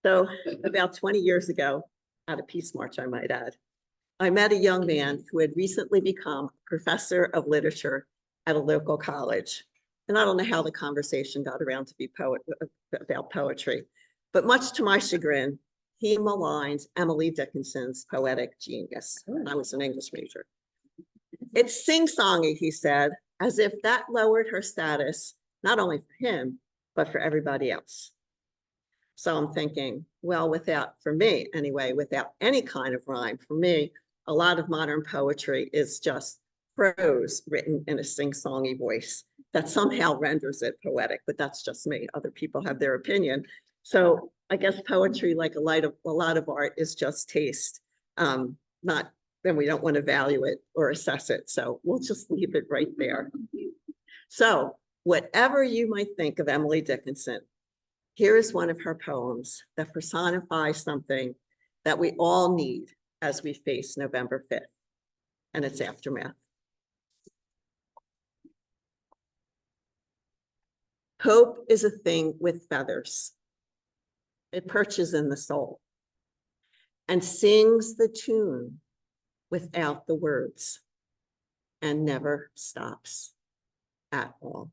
So about 20 years ago, at a Peace March, I might add, I met a young man who had recently become professor of literature at a local college. And I don't know how the conversation got around to be about poetry, but much to my chagrin, he maligned Emily Dickinson's poetic genius. I was an English major. It's sing-songy, he said, as if that lowered her status, not only for him, but for everybody else. So I'm thinking, well, for me anyway, without any kind of rhyme, for me, a lot of modern poetry is just prose written in a sing-songy voice that somehow renders it poetic, but that's just me. Other people have their opinion. So I guess poetry, like a lot of art, is just taste. Then we don't want to value it or assess it. So we'll just leave it right there. So whatever you might think of Emily Dickinson, here is one of her poems that personifies something that we all need as we face November 5th and its aftermath. Hope is a thing with feathers. It perches in the soul and sings the tune without the words and never stops at all.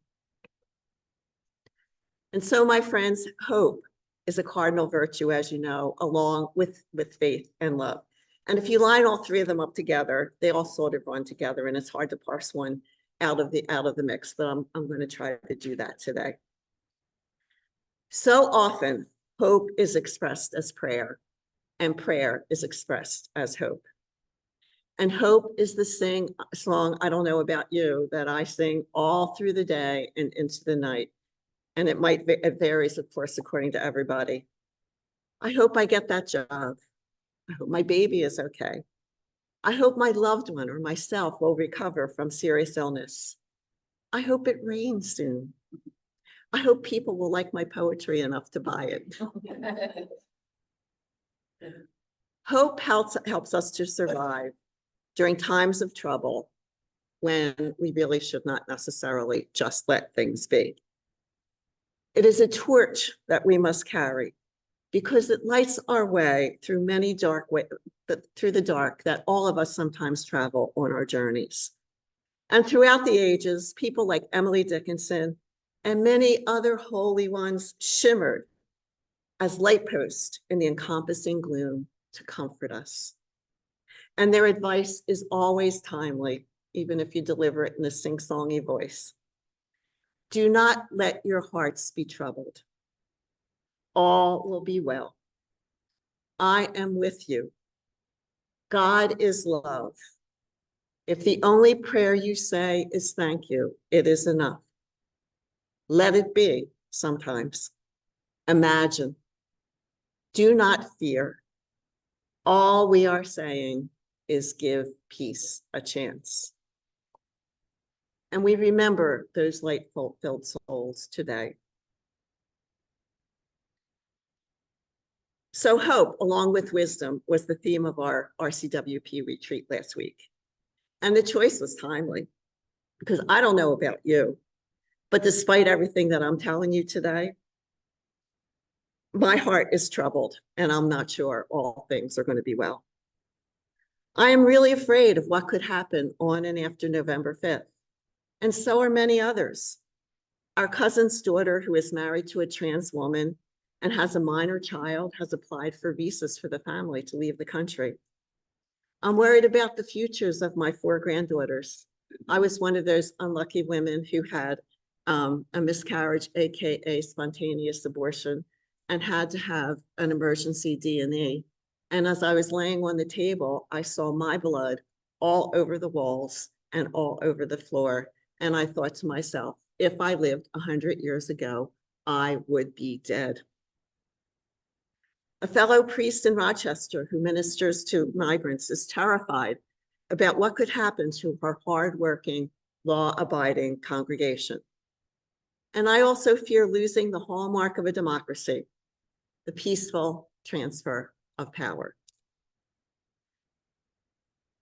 And so, my friends, hope is a cardinal virtue, as you know, along with faith and love. And if you line all three of them up together, they all sort of run together, and it's hard to parse one out of the mix, but I'm going to try to do that today. So often, hope is expressed as prayer, and prayer is expressed as hope. And hope is the song, I don't know about you, that I sing all through the day and into the night. And it varies, of course, according to everybody. I hope I get that job. I hope my baby is okay. I hope my loved one or myself will recover from serious illness. I hope it rains soon. I hope people will like my poetry enough to buy it. Hope helps us to survive during times of trouble when we really should not necessarily just let things be. It is a torch that we must carry because it lights our way through through the dark that all of us sometimes travel on our journeys. And throughout the ages, people like Emily Dickinson and many other holy ones shimmered as light posts in the encompassing gloom to comfort us. And their advice is always timely, even if you deliver it in a sing-songy voice. Do not let your hearts be troubled. All will be well. I am with you. God is love. If the only prayer you say is thank you, it is enough. Let it be sometimes. Imagine. Do not fear. All we are saying is give peace a chance. And we remember those light-filled souls today. So hope, along with wisdom, was the theme of our RCWP retreat last week. And the choice was timely, because I don't know about you, but despite everything that I'm telling you today, my heart is troubled, and I'm not sure all things are going to be well. I am really afraid of what could happen on and after November 5th. And so are many others. Our cousin's daughter, who is married to a trans woman and has a minor child, has applied for visas for the family to leave the country. I'm worried about the futures of my 4 granddaughters. I was one of those unlucky women who had a miscarriage, AKA spontaneous abortion, and had to have an emergency D&E. And as I was laying on the table, I saw my blood all over the walls and all over the floor. And I thought to myself, if I lived 100 years ago, I would be dead. A fellow priest in Rochester who ministers to migrants is terrified about what could happen to her hardworking, law-abiding congregation. And I also fear losing the hallmark of a democracy, the peaceful transfer of power.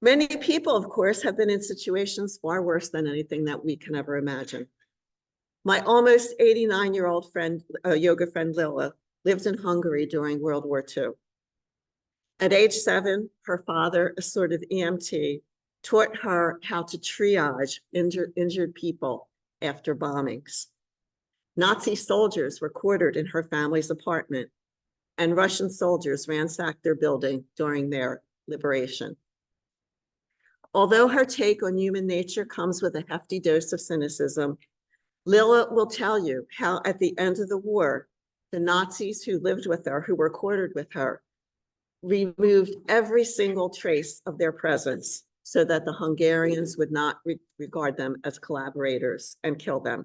Many people, of course, have been in situations far worse than anything that we can ever imagine. My almost 89-year-old friend, yoga friend Lila, lived in Hungary during World War II. At age 7, her father, a sort of EMT, taught her how to triage injured people after bombings. Nazi soldiers were quartered in her family's apartment, and Russian soldiers ransacked their building during their liberation. Although her take on human nature comes with a hefty dose of cynicism, Lila will tell you how at the end of the war, the Nazis who lived with her, who were quartered with her, removed every single trace of their presence so that the Hungarians would not regard them as collaborators and kill them.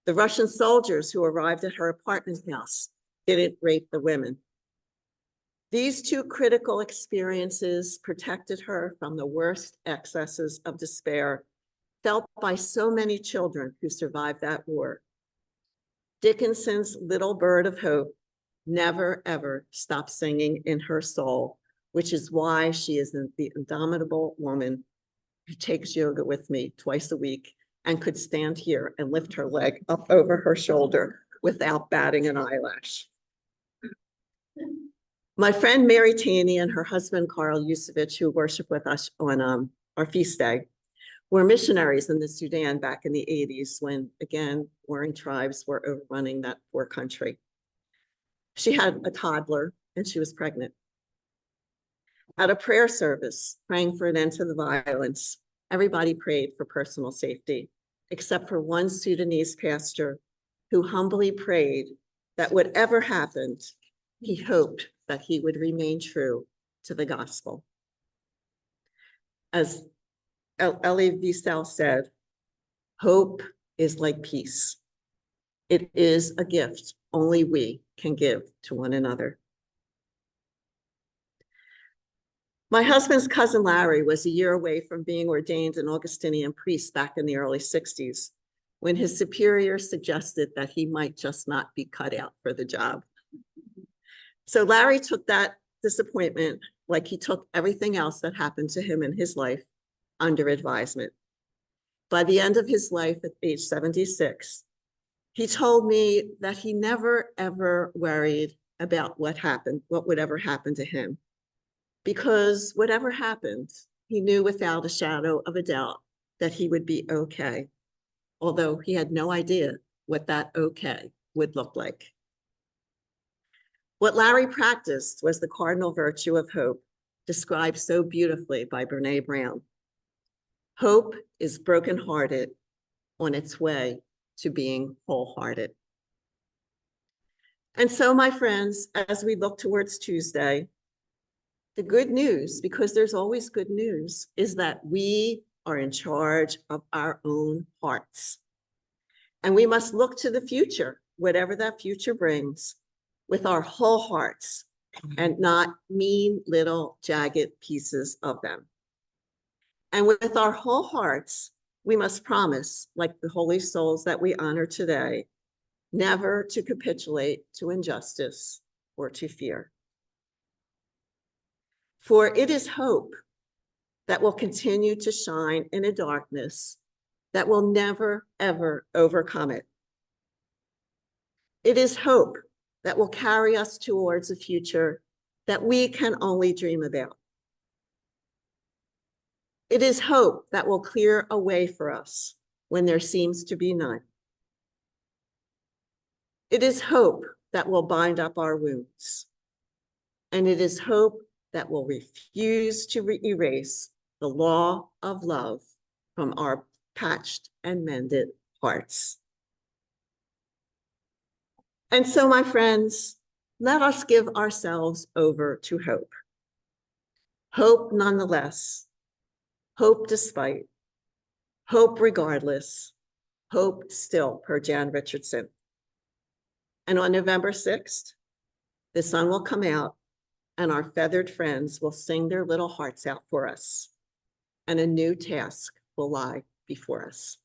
The Russian soldiers who arrived at her apartment house didn't rape the women. These two critical experiences protected her from the worst excesses of despair felt by so many children who survived that war. Dickinson's Little Bird of Hope never, ever stopped singing in her soul, which is why she is the indomitable woman who takes yoga with me twice a week and could stand here and lift her leg up over her shoulder without batting an eyelash. My friend Mary Taney and her husband, Carl Yusevich, who worship with us on our feast day, were missionaries in the Sudan back in the 80s when, again, warring tribes were overrunning that poor country. She had a toddler and she was pregnant. At a prayer service, praying for an end to the violence, everybody prayed for personal safety, except for one Sudanese pastor who humbly prayed that whatever happened, he hoped that he would remain true to the gospel. As Elie Wiesel said, hope is like peace. It is a gift only we can give to one another. My husband's cousin Larry was a year away from being ordained an Augustinian priest back in the early 60s, when his superior suggested that he might just not be cut out for the job. So Larry took that disappointment, like he took everything else that happened to him in his life, under advisement. By the end of his life at age 76, he told me that he never, ever worried about what would ever happen to him. Because whatever happened, he knew without a shadow of a doubt that he would be okay, although he had no idea what that okay would look like. What Larry practiced was the cardinal virtue of hope, described so beautifully by Brene Brown. Hope is brokenhearted on its way to being wholehearted. And so, my friends, as we look towards Tuesday, the good news, because there's always good news, is that we are in charge of our own hearts. And we must look to the future, whatever that future brings, with our whole hearts and not mean little jagged pieces of them. And with our whole hearts, we must promise, like the holy souls that we honor today, never to capitulate to injustice or to fear. For it is hope that will continue to shine in a darkness that will never, ever overcome it. It is hope that will carry us towards a future that we can only dream about. It is hope that will clear a way for us when there seems to be none. It is hope that will bind up our wounds. And it is hope that will refuse to erase the law of love from our patched and mended hearts. And so, my friends, let us give ourselves over to hope. Hope nonetheless. Hope despite, hope regardless, hope still, per Jan Richardson. And on November 6th, the sun will come out and our feathered friends will sing their little hearts out for us, and a new task will lie before us.